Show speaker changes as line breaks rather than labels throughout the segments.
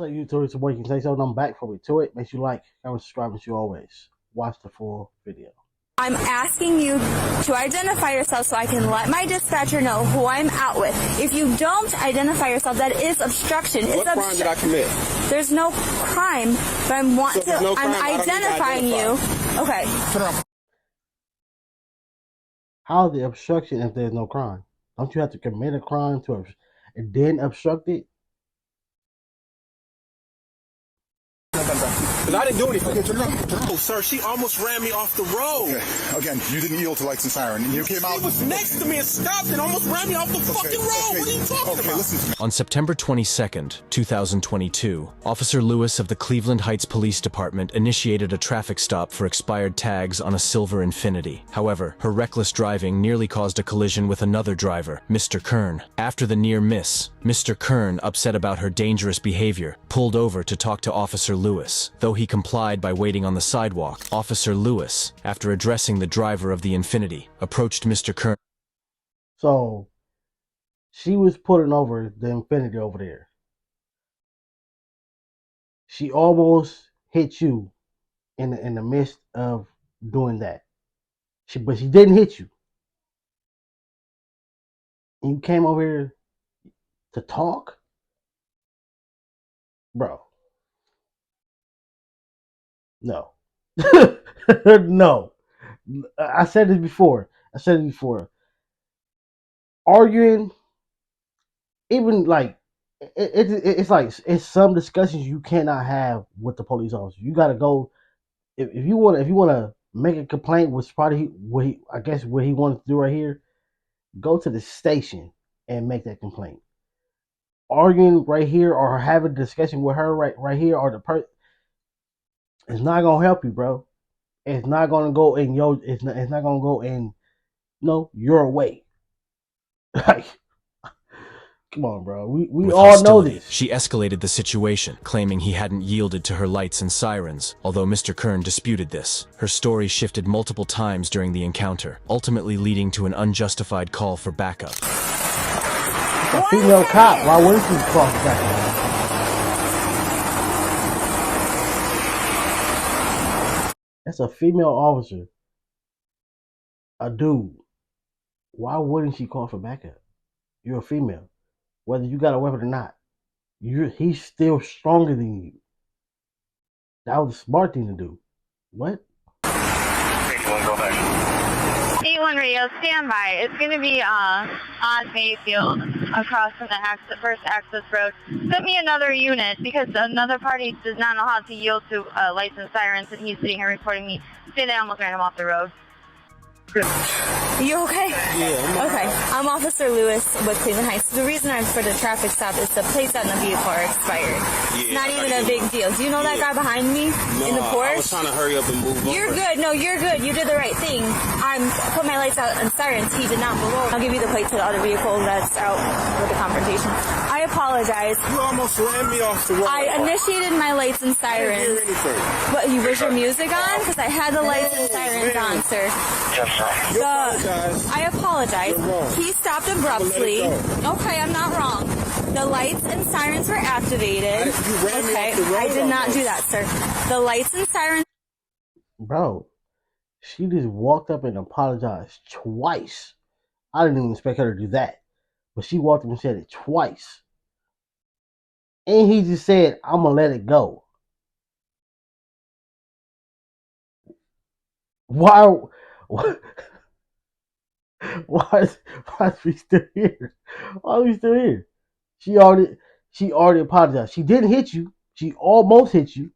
up, YouTube? It's your boy, King Say So, and I'm back for to it. Make sure you like, comment, subscribe, and you always watch the full video.
I'm asking you to identify yourself so I can let my dispatcher know who I'm out with. If you don't identify yourself, that is obstruction.
What crime did I commit?
There's no crime, but I'm identifying you. Okay.
How's the obstruction if there's no crime? Don't you have to commit a crime to and then obstruct it?
Because I didn't do anything. Okay, oh, sir, she almost ran me off the road.
Okay. Again, you didn't yield to lights and siren. You came out.
She was next to me and stopped and almost ran me off the fucking road. What are you talking about?
Listen to me.
On September 22nd, 2022, Officer Lewis of the Cleveland Heights Police Department initiated a traffic stop for expired tags on a silver Infiniti. However, her reckless driving nearly caused a collision with another driver, Mr. Kern. After the near miss, Mr. Kern, upset about her dangerous behavior, pulled over to talk to Officer Lewis. Though he complied by waiting on the sidewalk, Officer Lewis, after addressing the driver of the Infiniti, approached Mr. Kern.
So, she was pulling over the Infiniti over there. She almost hit you in the midst of doing that. But she didn't hit you. And you came over here to talk? Bro. No. No. I said this before. Arguing, even like it's like it's some discussions you cannot have with the police officer. You gotta go if you wanna make a complaint, which probably what he wanted to do right here. Go to the station and make that complaint. Arguing right here or having a discussion with her right here or the person, it's not gonna help you, bro. It's not gonna go in your. It's not gonna go in. Your way. Like, come on, bro. We all know this.
She escalated the situation, claiming he hadn't yielded to her lights and sirens. Although Mr. Kern disputed this, her story shifted multiple times during the encounter, ultimately leading to an unjustified call for backup.
A female cop. Why wouldn't she call for backup? That's a female officer. A dude. Why wouldn't she call for backup? You're a female. Whether you got a weapon or not. He's still stronger than you. That was a smart thing to do. What?
81 radio, stand by. It's going to be on Mayfield across from the first access road. Put me another unit because another party does not know how to yield to lights and sirens, and he's sitting here reporting me. Say that, almost ran him off the road.
You okay?
Yeah.
Okay. I'm Officer Lewis with Cleveland Heights. The reason I'm for the traffic stop is the plates on the vehicle are expired. It's not even a big deal. Do you know that guy behind me in the Porsche?
I was trying to hurry up and move over.
You're good. No, you're good. You did the right thing. I'm put my lights out and sirens. He did not move over. I'll give you the plate to the other vehicle that's out with the confrontation. I apologize.
You almost ran me off the road.
I initiated my lights and sirens.
I didn't hear anything.
But was your music on? Because I had the lights and sirens on, sir.
Yes, sir.
I apologize. He stopped abruptly. Okay, I'm not wrong. The lights and sirens were activated. I did not do that, sir. The lights and sirens.
Bro, she just walked up and apologized twice. I didn't even expect her to do that. But she walked up and said it twice. And he just said, I'm going to let it go. Why is we still here? Why are we still here? She already apologized. She didn't hit you. She almost hit you.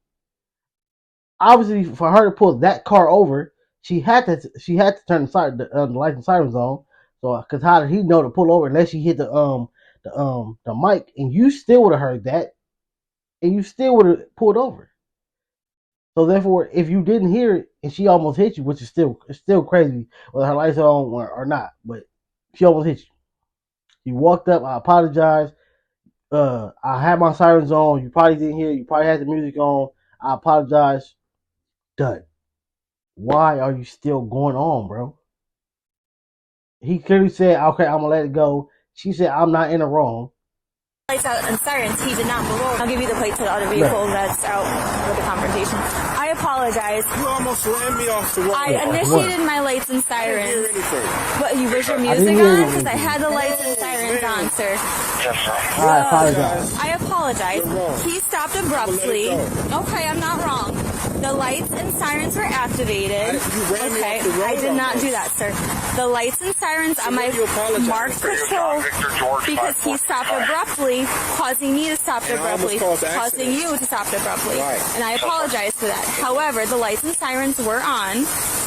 Obviously, for her to pull that car over, she had to turn the lights and sirens on. So, because how did he know to pull over unless she hit the mic? And you still would have heard that, and you still would have pulled over. So therefore, if you didn't hear it and she almost hit you, which is still crazy whether her lights are on or not, but she almost hit you. You walked up. I apologize. I had my sirens on. You probably didn't hear it. You probably had the music on. I apologize. Done. Why are you still going on, bro? He clearly said, okay, I'm going to let it go. She said, I'm not in the wrong.
lights out and sirens, he did not move over. I'll give you the plate to the other vehicle that's out with the confrontation. I apologize.
You almost ran me off the road.
I initiated my lights and
I didn't hear
sirens.
anything.
But you was your music on? Because I had the lights and sirens on, sir.
I apologize.
I apologize.
You're wrong.
He stopped
I'ma
abruptly.
let it go.
Okay, I'm not wrong. The lights and sirens were activated.
You ran me
Okay,
off the road
I did not
almost.
do that, sir. The lights and sirens on my
you apologize.
marked patrol because he stopped abruptly, causing me to stop
And I almost
abruptly,
caused an
causing
accident.
you to stop abruptly.
Right.
And I apologize for that. However, the lights and sirens were on.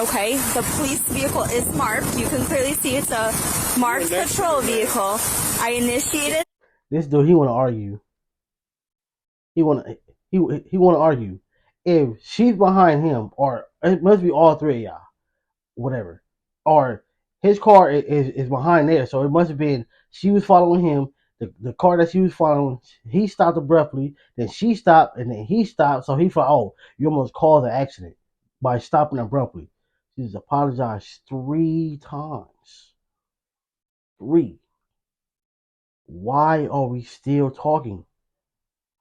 Okay, the police vehicle is marked. You can clearly see it's a marked patrol vehicle. I initiated.
This dude, he want to argue. He want to argue. If she's behind him, or it must be all three of y'all, whatever, or his car is behind there, so it must have been she was following him. The car that she was following, he stopped abruptly. Then she stopped, and then he stopped. So he thought, "Oh, you almost caused an accident by stopping abruptly." She's apologized 3 times. 3. Why are we still talking?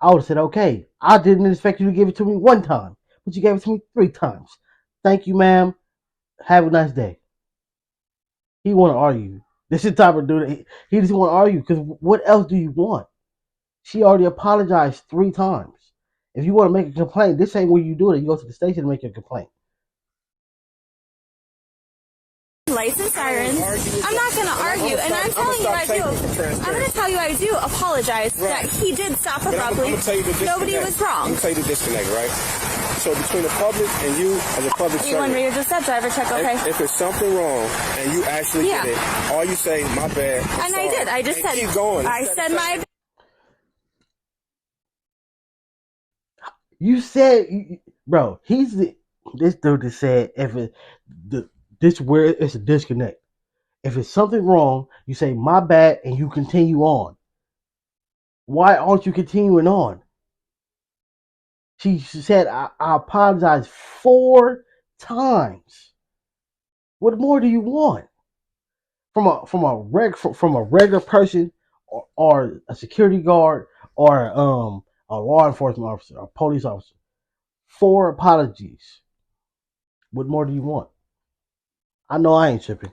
I would have said, okay, I didn't expect you to give it to me 1 time, but you gave it to me 3 times. Thank you, ma'am. Have a nice day. He want to argue. This is the type of dude. He just want to argue because what else do you want? She already apologized 3 times. If you want to make a complaint, this ain't where you do it. You go to the station and make your complaint.
Lights and sirens. I'm not going to argue, and I'm telling you I do. I'm going to tell you I do apologize that he did stop abruptly. Nobody was
I'm
wrong.
going to tell you the disconnect, right? So between the public and you as a public
You want
servant,
me to just that driver check, okay?
if it's something wrong and you actually
Yeah.
did it, all you say, my bad. I'm
And I
sorry,
did. I just
and
said,
keep going.
I said my.
You said, bro, this dude that said this where it's a disconnect. If it's something wrong, you say my bad and you continue on. Why aren't you continuing on? She said I apologize 4 times. What more do you want from a regular person, or a security guard, or a law enforcement officer, a police officer? 4 apologies. What more do you want? I know I ain't tripping.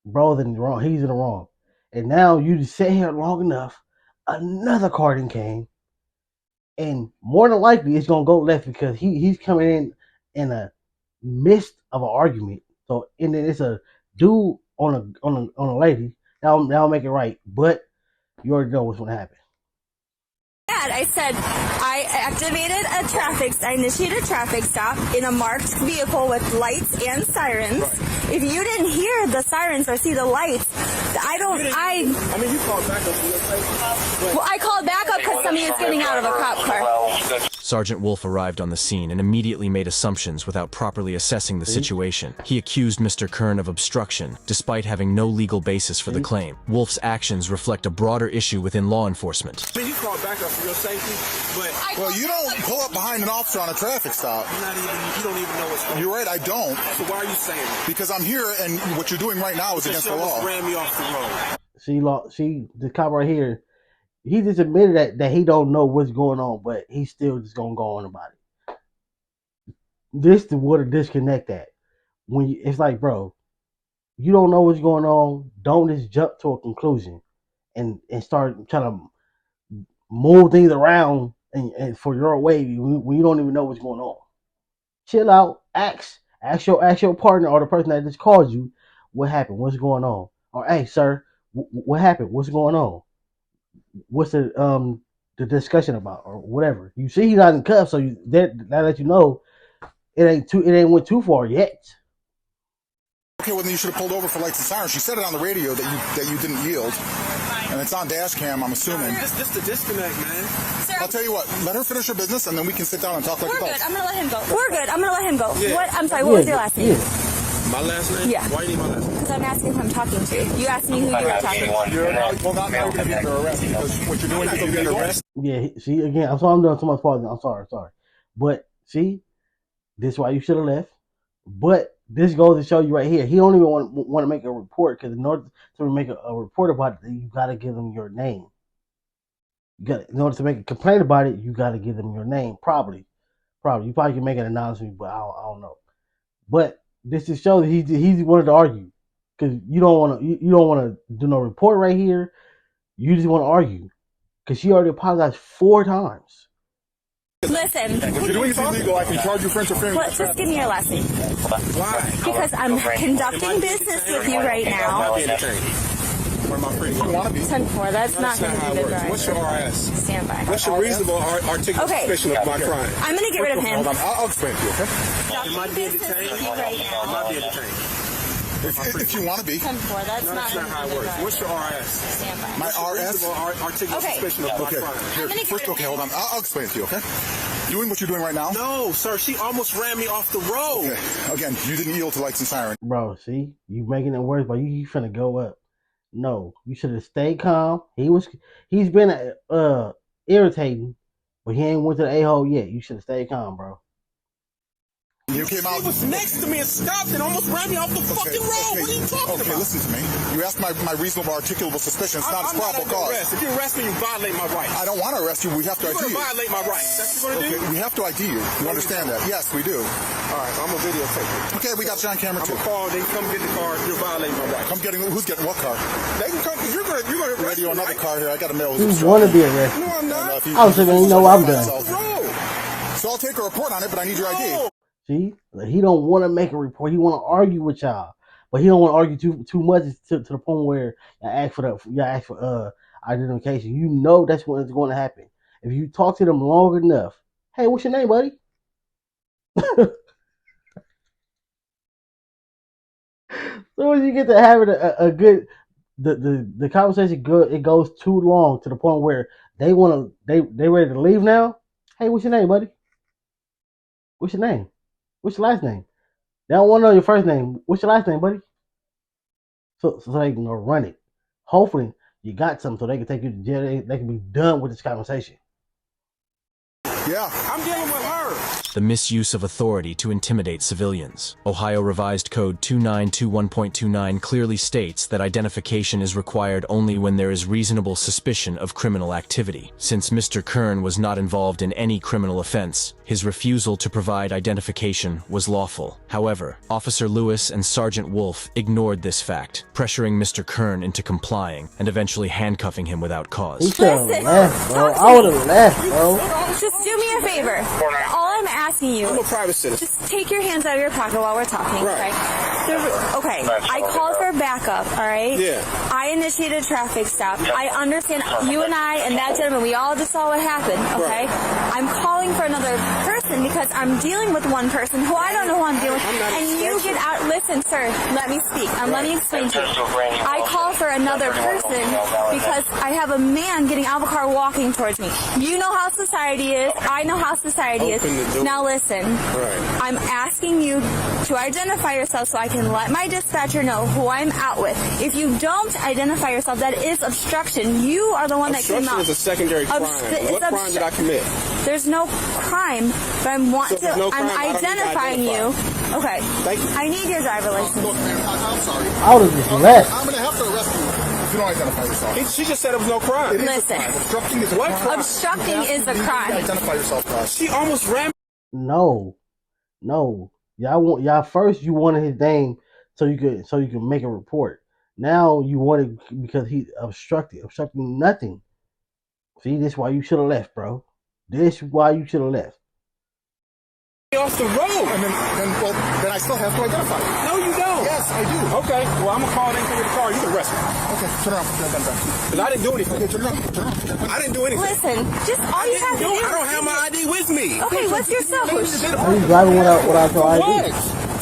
Bro's in the wrong. He's in the wrong. And now you just sit here long enough. Another carding came, and more than likely it's gonna go left because he's coming in a midst of an argument. So and then it's a dude on a lady. That'll make it right. But you already know what's gonna happen.
I said I activated a I initiated a traffic stop in a marked vehicle with lights and sirens. Right. If you didn't hear the sirens or see the lights, I
mean, you called back up for your place.
Well, I called back up because somebody was getting out of a cop car.
Sergeant Wolf arrived on the scene and immediately made assumptions without properly assessing the situation. He accused Mr. Kern of obstruction, despite having no legal basis for the claim. Wolf's actions reflect a broader issue within law enforcement.
I mean, you called back up for your safety, but
Well, you don't pull up behind an officer on a traffic stop.
you don't even know what's going on.
You're right, I don't.
So why are you saying that?
Because I'm here, and what you're doing right now is against the law.
Ran me off the road.
See the cop right here. He just admitted that he don't know what's going on, but he's still just gonna go on about it. This is what a disconnect at. It's like, bro, you don't know what's going on. Don't just jump to a conclusion and start trying to move things around and for your way when you don't even know what's going on. Chill out. Ask your partner or the person that just called you what happened, what's going on, or hey, sir, what happened, what's going on. What's the discussion about, or whatever. You see he's not in cuffs, so that let you know it ain't went too far yet.
Okay, well then you should have pulled over for lights and sirens. She said it on the radio that you didn't yield, and it's on dash cam, I'm assuming.
This the disconnect, man.
Sir,
I'll tell you what. Let her finish her business, and then we can sit down and talk like
we're
adults.
good. I'm gonna let him go. We're good. I'm gonna let him go.
Yeah.
What? I'm sorry. What was your last name?
My last name?
Yeah.
Why you need my last name?
Because I'm asking who I'm talking to. You asked me who you were talking to.
Now you're going to be under arrest because what you're doing is illegal.
Yeah. See again. I'm sorry. I'm doing too much pausing. I'm sorry. But see, this is why you should have left. But this goes to show you right here. He don't even want to make a report because in order to make a report about it, you got to give him your name. You got, in order to make a complaint about it, you got to give them your name. Probably. You probably can make an announcement, but I don't know. But this is show that he wanted to argue because you don't want to you don't want to do no report right here. You just want to argue because she already apologized 4 times.
Listen.
If you're doing anything illegal, I can charge you for interfering.
Well, just give me your last name.
Why?
Because I'm conducting business with you right now.
Where my pretty one?
10-4, that's not going to be the drive.
What's your RS?
Stand by.
What's your reasonable articulable suspicion of my crime?
I'm going to get rid of him.
Hold on, I'll explain to you, okay?
Am I being detained? Am I being detained?
If you want to be.
10-4, that's not
how it works. What's your RS?
Stand by.
My RS?
Articulable suspicion of my
Okay,
crime.
here,
gonna get
first,
rid of
okay, hold on. I'll explain it to you, okay? Doing what you're doing right now?
No, sir, she almost ran me off the road.
Okay. Again, you didn't yield to lights and sirens.
Bro, see, you making it worse, but you finna go up. No, you should have stayed calm. He's been irritating, but he ain't went to the a-hole yet. You should have stayed calm, bro.
You came out.
She was next to me and stopped and almost ran me off the fucking road. What are you talking
Okay,
about?
listen to me. You asked my reasonable articulable suspicion. It's not a
I'm not
probable
under
cause.
arrest. If you arrest me, you violate my rights.
I don't want to arrest you. We have to
You're
ID
going to
you.
violate my rights. That's what you're going to
Okay,
do?
we have to ID you. You understand that? Yes, we do.
All right, I'm going to videotape it.
Okay, we got you on camera
I'm
too.
going to call. They come get the car. You're violating my rights.
Who's getting what car?
They can come because you're going to arrest
Radio
me,
another
right?
car here. I got a mail.
He want to be arrested.
No, I'm not.
I was saying, you know what, I'm done.
So I'll take a report on it, but I need your ID.
See, he don't want to make a report. He want to argue with y'all, but he don't want to argue too much to the point where y'all ask for identification. You know that's what's going to happen if you talk to them long enough. Hey, what's your name, buddy? So when you get to having a good the conversation good, it goes too long to the point where they ready to leave now. Hey, what's your name, buddy? What's your name? What's your last name? They don't want to know your first name. What's your last name, buddy? So they can go run it. Hopefully you got something so they can take you to jail. They can be done with this conversation.
Yeah.
I'm dealing with her.
The misuse of authority to intimidate civilians. Ohio Revised Code 2921.29 clearly states that identification is required only when there is reasonable suspicion of criminal activity. Since Mr. Kern was not involved in any criminal offense, his refusal to provide identification was lawful. However, Officer Lewis and Sergeant Wolf ignored this fact, pressuring Mr. Kern into complying and eventually handcuffing him without
He
cause.
should have left, bro. I would have left, bro.
Just do me a favor. All I'm asking you
I'm a private citizen.
just take your hands out of your pocket while we're talking,
Right.
okay? I called for backup, all right?
Yeah.
I initiated a traffic stop. I understand you and I and that gentleman, we all just saw what happened, okay? I'm calling for another person because I'm dealing with one person who I don't know who I'm dealing with. And you get out. Listen, sir, let me speak. Let me explain to you. I call for another person because I have a man getting out of a car walking towards me. You know how society is. I know how society is. Now listen.
Right.
I'm asking you to identify yourself so I can let my dispatcher know who I'm out with. If you don't identify yourself, that is obstruction. You are the one that came
Obstruction
out.
is a secondary crime. What crime did I commit?
There's no crime, but I'm
no crime,
I'm
I don't need to
identifying you. Okay.
Thank you.
I need your driver license.
Look, man, I'm sorry.
I would have just left.
I'm going to have to arrest you if you don't identify yourself.
She just said it was no crime.
It is a
Listen.
crime. Obstructing is a
What
crime.
crime?
Obstructing is a
You
crime.
identify yourself, guys.
She almost ran me.
No. Y'all first you wanted his name so you could make a report. Now you wanted because he obstructing nothing. See, this is why you should have left, bro. This is why you should have left.
off the road.
And then I still have to identify you.
No, you don't.
Yes, I do.
Okay, well, I'm going to call them to the car. You can arrest me.
Okay, turn around.
Because I didn't do anything.
Okay, turn around.
I didn't do anything.
Listen, just all you have to do.
I don't have my ID with me.
Okay, what's your cell phone?
Are you driving without your ID?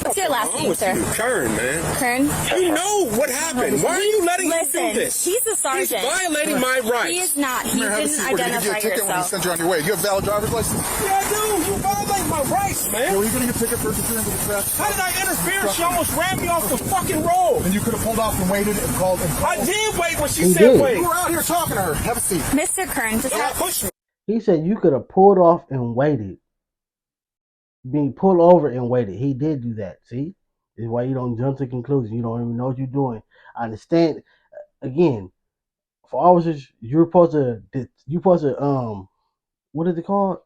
What's your last name, sir?
Kern, man.
Kern?
You know what happened. Why are you letting him
Listen,
do this?
he's a sergeant.
He's violating my rights.
He is not. He
Have a
didn't
seat. We're going to give you a
identify
ticket when we
yourself.
send you on your way. You have a valid driver's license?
Yeah, I do. You violate my rights, man.
Were you getting a ticket for interfering with the traffic?
How did I interfere? She almost ran me off the fucking road.
And you could have pulled off and waited and called.
I did wait when she
He
said
did.
wait.
You were out here talking to her. Have a seat.
Mr. Kern, just
Don't
have,
push me.
He said you could have pulled off and waited. Being pulled over and waited. He did do that. See? This is why you don't jump to conclusions. You don't even know what you're doing. I understand. Again, for officers, you're supposed to what is it called?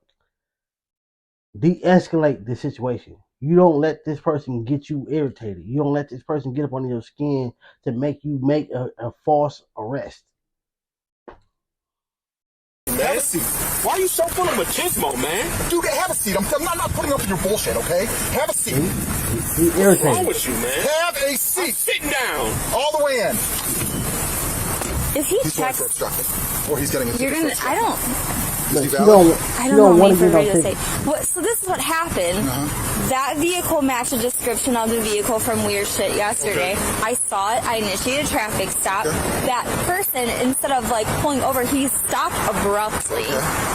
De-escalate the situation. You don't let this person get you irritated. You don't let this person get up under your skin to make you make a false arrest.
Have a seat. Why are you so full of machismo, man?
Dude, have a seat. I'm not putting up with your bullshit, okay? Have a seat.
He irritated.
What's wrong with you, man?
Have a seat.
I'm sitting down.
All the way in.
If he
He's going
checks,
for obstruction. Or he's getting a
you're
ticket
gonna.
for
I don't.
Is he
She
valid?
I don't know.
want
Wait
to
for
get
her
no
to say.
ticket.
So this is what happened. That vehicle matched the description of the vehicle from Weird Shit yesterday. I saw it. I initiated a traffic stop. That person, instead of like pulling over, he stopped abruptly.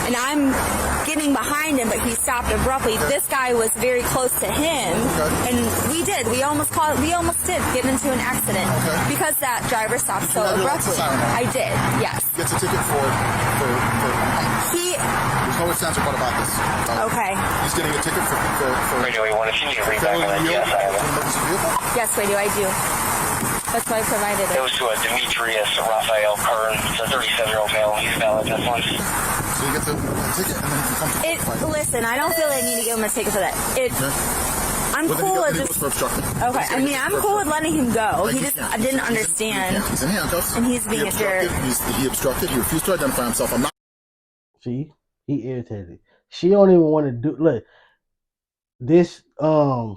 And I'm getting behind him, but he stopped abruptly. This guy was very close to him, and we almost did get into an accident because that driver stopped so
have your
abruptly.
license on?
I did, yes.
Gets a ticket for there's no ifs, ands, or buts about this.
Okay.
He's getting a ticket for
Radio 1, if you need to read back
failing
on that,
to yield
yes, I
to
have
an
it.
emergency vehicle.
Yes, I do. That's why I provided
It
it.
was to a Demetrius Raphael Kern. It's a 37-year-old male. He's valid this one.
So he gets a ticket and then he can come to the fight.
Listen, I don't feel I need to give him a ticket for that. I'm
Well, then
cool with
he goes
just.
for obstruction.
Okay, I mean, I'm cool with letting him go.
Like,
He just didn't understand.
He's in handcuffs.
And he's being a jerk.
He obstructed. He refused to identify himself. I'm not.
See, he irritated. She don't even want to do. Look, this. I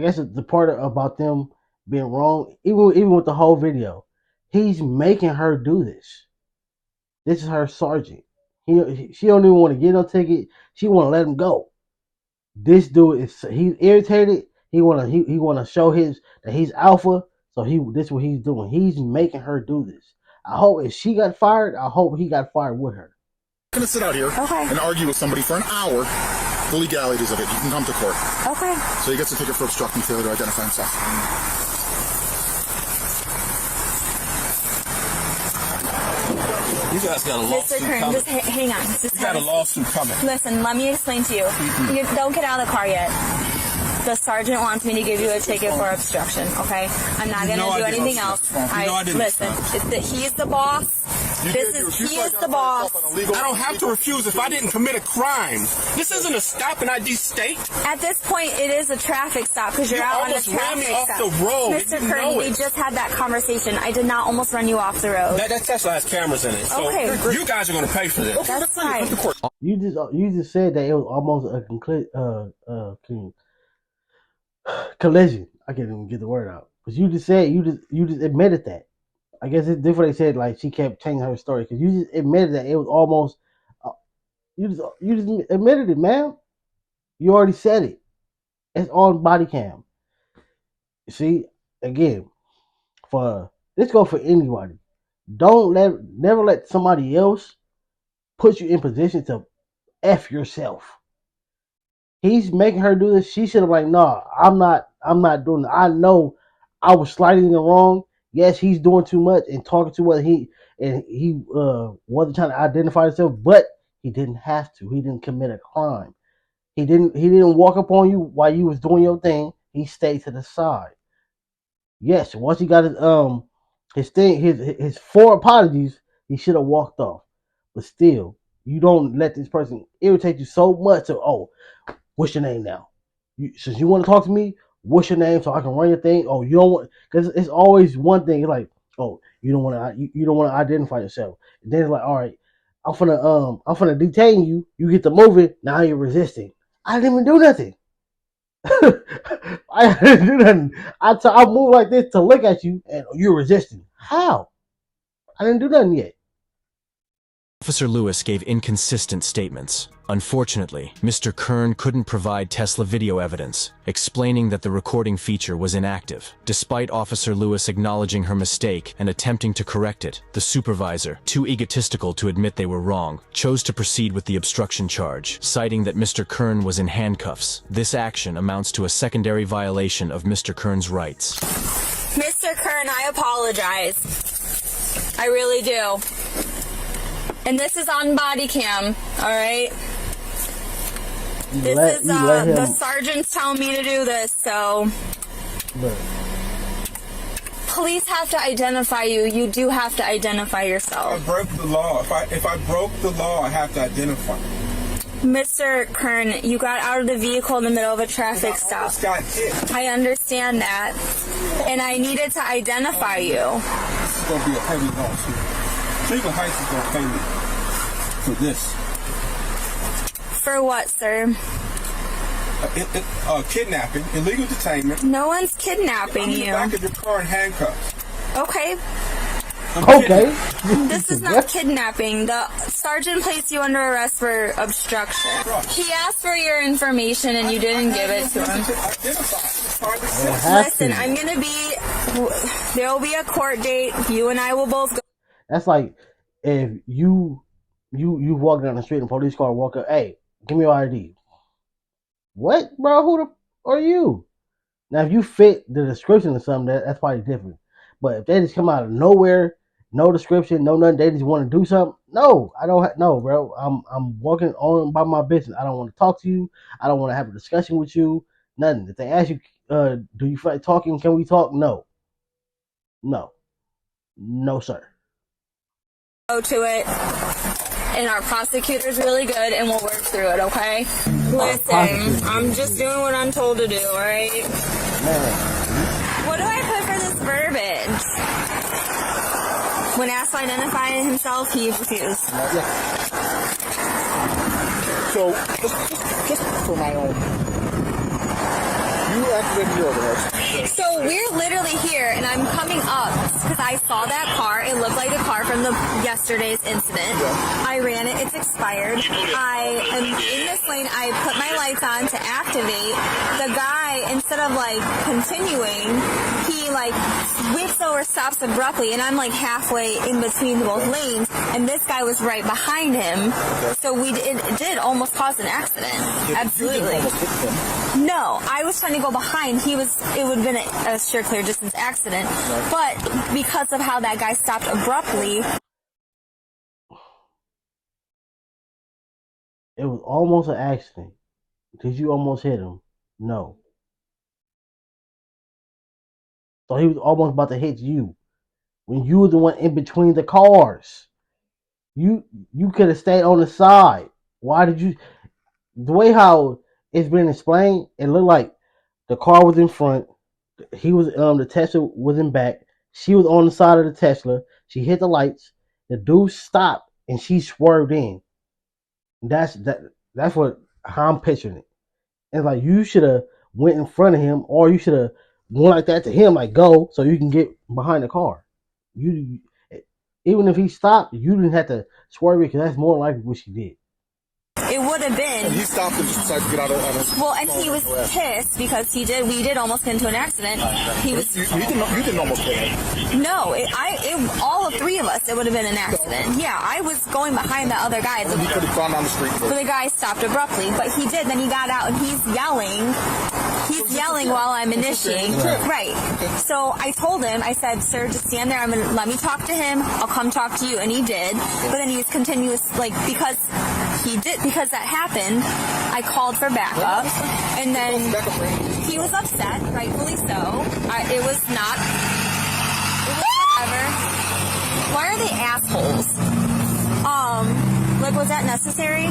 guess the part about them being wrong, even with the whole video, he's making her do this. This is her sergeant. She don't even want to get no ticket. She want to let him go. This dude he's irritated. He wanna show that he's alpha. So this is what he's doing. He's making her do this. I hope if she got fired, I hope he got fired with her.
I'm gonna sit out here and argue with somebody for an hour. The legalities of it. You can come to court.
Okay.
So he gets a ticket for obstructing failure to identify himself.
You guys got a
Mr.
lawsuit
Kern,
coming.
just hang on. Just
You got a lawsuit coming.
Listen, let me explain to you. You don't get out of the car yet. The sergeant wants me to give you a ticket for obstruction, okay? I'm not going to do anything else. Listen, he's the boss. He is the boss.
I don't have to refuse if I didn't commit a crime. This isn't a stop and ID state.
At this point, it is a traffic stop because you're out on a
almost ran me
traffic
off
stop.
the road.
Mr.
You
Kern,
know
we
it.
just had that conversation. I did not almost run you off the road.
That Tesla has cameras in it. So
Okay.
you guys are going to pay for this.
That's fine.
You just said that it was almost a collision. I can't even get the word out. But you just said you just admitted that. I guess it's different. They said like she kept changing her story because you just admitted that it was almost. You just admitted it, man. You already said it. It's on body cam. You see, again, let's go for anybody. Never let somebody else put you in position to F yourself. He's making her do this. She should have like, nah, I'm not doing it. I know I was slightly in the wrong. Yes, he's doing too much and talking too much. He wasn't trying to identify himself, but he didn't have to. He didn't commit a crime. He didn't walk up on you while you was doing your thing. He stayed to the side. Yes, once he got his 4 apologies, he should have walked off. But still, you don't let this person irritate you so much. What's your name now? Since you want to talk to me, what's your name so I can run your thing? Oh, you don't want, because it's always one thing. It's like, oh, you don't want to identify yourself. And then it's like, all right, I'm finna detain you. You get to moving. Now you're resisting. I didn't even do nothing. I didn't do nothing. I move like this to look at you, and you're resisting. How? I didn't do nothing yet.
Officer Lewis gave inconsistent statements. Unfortunately, Mr. Kern couldn't provide Tesla video evidence, explaining that the recording feature was inactive. Despite Officer Lewis acknowledging her mistake and attempting to correct it, the supervisor, too egotistical to admit they were wrong, chose to proceed with the obstruction charge, citing that Mr. Kern was in handcuffs. This action amounts to a secondary violation of Mr. Kern's rights.
Mr. Kern, I apologize. I really do. And this is on body cam, all right? The sergeant's telling me to do this, so... police have to identify you, you do have to identify yourself.
I broke the law. If I broke the law, I have to identify.
Mr. Kern, you got out of the vehicle in the middle of a traffic stop. I understand that. And I needed to identify you.
This is going to be a heavy lawsuit. Cleveland Heights is going to pay me for this.
For what, sir?
Kidnapping, illegal detainment.
No one's kidnapping
I'm in the
you.
back of your car in handcuffs.
Okay.
Okay.
This is not kidnapping. The sergeant placed you under arrest for obstruction. He asked for your information and you didn't give it to him. Listen, I'm going to be, there will be a court date. You and I will both go.
That's like if you walk down the street and a police car walk up, hey, give me your ID. What, bro? Who the are you? Now, if you fit the description of something, that's probably different. But if they just come out of nowhere, no description, no nothing, they just want to do something. No, I don't. No, bro. I'm walking on by my business. I don't want to talk to you. I don't want to have a discussion with you. Nothing. If they ask you, do you feel like talking? Can we talk? No. No, sir.
Go to it. And our prosecutor's really good, and we'll work through it, okay? Listen, I'm just doing what I'm told to do, alright? What do I put for this verbiage? When asked to identify himself, he refused.
So, just for my own, you activated your overhead.
So we're literally here, and I'm coming up because I saw that car. It looked like a car from yesterday's incident. I ran it. It's expired. I am in this lane. I put my lights on to activate. The guy, instead of like continuing, he like whips over, stops abruptly, and I'm like halfway in between both lanes, and this guy was right behind him. So it did almost cause an accident. Absolutely. No, I was trying to go behind. It would have been a sure clear distance accident. But because of how that guy stopped abruptly.
It was almost an accident. Did you almost hit him? No. So he was almost about to hit you. When you were the one in between the cars. You could have stayed on the side. Why did you? The way how it's been explained, it looked like the car was in front. He was the Tesla was in back. She was on the side of the Tesla. She hit the lights. The dude stopped and she swerved in. That's what how I'm picturing it. It's like you should have went in front of him, or you should have went like that to him, like go, so you can get behind the car. You even if he stopped, you didn't have to swerve it because that's more likely what she did.
It would have been.
And he stopped and just decided to get out of it.
Well, and he was pissed because we did almost get into an accident. You
didn't almost get it.
No, all of three of us, it would have been an accident. Yeah, I was going behind the other guy.
He could have gone down the street.
But the guy stopped abruptly, but he did. Then he got out and he's yelling. He's yelling while I'm initiating. Right. So I told him, I said, sir, just stand there. Let me talk to him. I'll come talk to you. And he did. But then he was continuous, because that happened, I called for backup. And then he was upset, rightfully so. It was whatever. Why are they assholes? Was that necessary?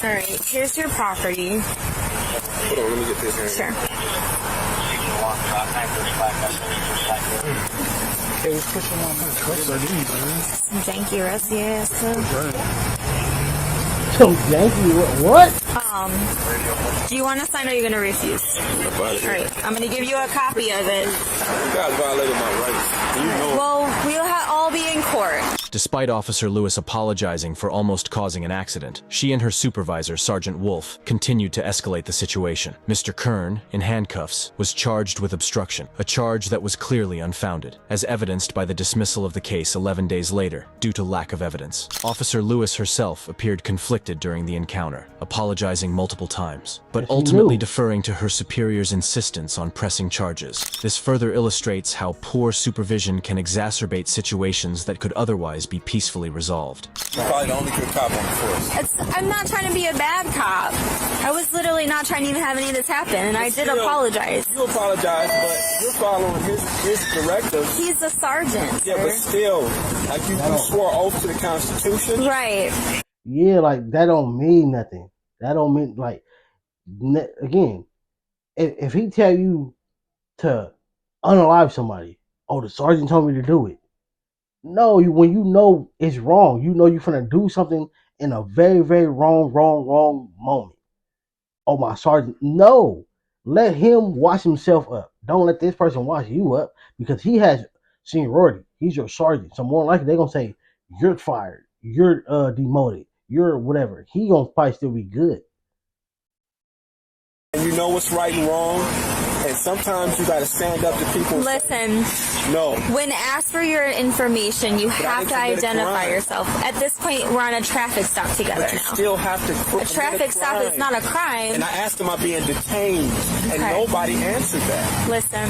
Alright, here's your property.
Hold on, let me get this here.
Sure.
Hey, what's pushing on my cups are these, man?
Some janky rusty ass stuff.
So janky, what?
Do you want to sign or are you going to refuse? Alright, I'm going to give you a copy of it.
You guys violated my rights. You know.
Well, we'll all be in court.
Despite Officer Lewis apologizing for almost causing an accident, she and her supervisor, Sergeant Wolf, continued to escalate the situation. Mr. Kern, in handcuffs, was charged with obstruction, a charge that was clearly unfounded, as evidenced by the dismissal of the case 11 days later, due to lack of evidence. Officer Lewis herself appeared conflicted during the encounter, apologizing multiple times, but ultimately deferring to her superior's insistence on pressing charges. This further illustrates how poor supervision can exacerbate situations that could otherwise be peacefully resolved.
You're probably the only good cop on the force.
I'm not trying to be a bad cop. I was literally not trying to even have any of this happen, and I did apologize.
You apologize, but you're following his directives.
He's the sergeant.
Yeah, but still, like you swore oath to the Constitution.
Right.
Yeah, like that don't mean nothing. That don't mean like again. If he tell you to unalive somebody, oh, the sergeant told me to do it. No, when you know it's wrong, you know you're finna do something in a very, very wrong moment. Oh, my sergeant, no. Let him wash himself up. Don't let this person wash you up because he has seniority. He's your sergeant. So more likely they're gonna say you're fired, you're demoted, you're whatever. He gonna probably still be good.
And you know what's right and wrong, and sometimes you gotta stand up to people.
Listen.
No.
When asked for your information, you have to identify yourself. At this point, we're on a traffic stop together
but you
now.
Still have to.
A traffic stop is not a crime.
And I asked him, am I being detained? And nobody answered that.
Listen.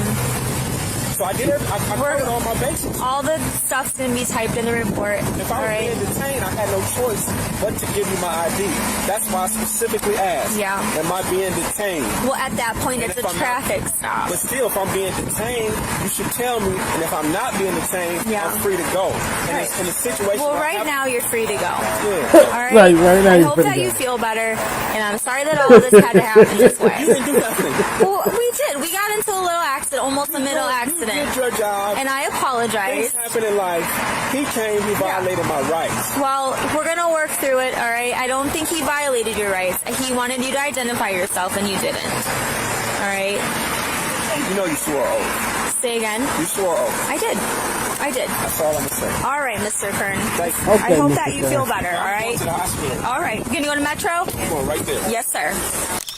So I did it. I covered all my bases.
All the stuff's going to be typed in the report.
If I was being detained, I had no choice but to give you my ID. That's why I specifically asked.
Yeah.
Am I being detained?
Well, at that point, it's a traffic stop.
But still, if I'm being detained, you should tell me. And if I'm not being detained, I'm free to go. And
Right.
in a situation.
Well, right now, you're free to go.
Yeah.
All right?
Right now,
I hope that you feel better. And I'm sorry that all of this had to happen this way.
You didn't do nothing.
Well, we did. We got into a little accident, almost a middle accident.
You did your job.
And I apologize.
Things happen in life. He came, he violated my rights.
Well, we're going to work through it, all right? I don't think he violated your rights. He wanted you to identify yourself, and you didn't. All right?
You know you swore oath.
Say again?
You swore oath.
I did.
That's all I'm going to say.
All right, Mr. Kern.
Thank you.
I hope
Mr.
that you
Kern.
feel better, all
I'm
right?
going to the hospital.
All right. You going to go to Metro?
I'm going right there.
Yes, sir.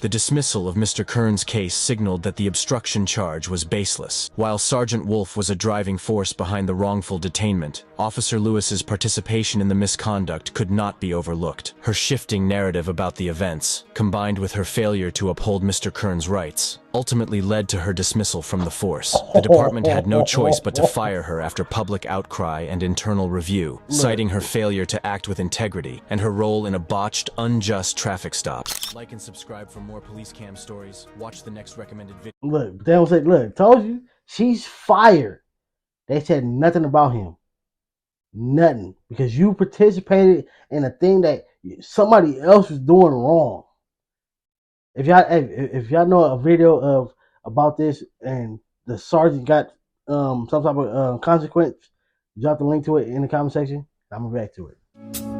The dismissal of Mr. Kern's case signaled that the obstruction charge was baseless. While Sergeant Wolf was a driving force behind the wrongful detainment, Officer Lewis's participation in the misconduct could not be overlooked. Her shifting narrative about the events, combined with her failure to uphold Mr. Kern's rights, ultimately led to her dismissal from the force. The department had no choice but to fire her after public outcry and internal review, citing her failure to act with integrity and her role in a botched, unjust traffic stop. Like and subscribe for more police cam stories. Watch the next recommended video.
Look, they don't say, look, told you, she's fired. They said nothing about him. Nothing. Because you participated in a thing that somebody else was doing wrong. If y'all know a video about this and the sergeant got some type of consequence, drop the link to it in the comment section. I'm gonna react to it.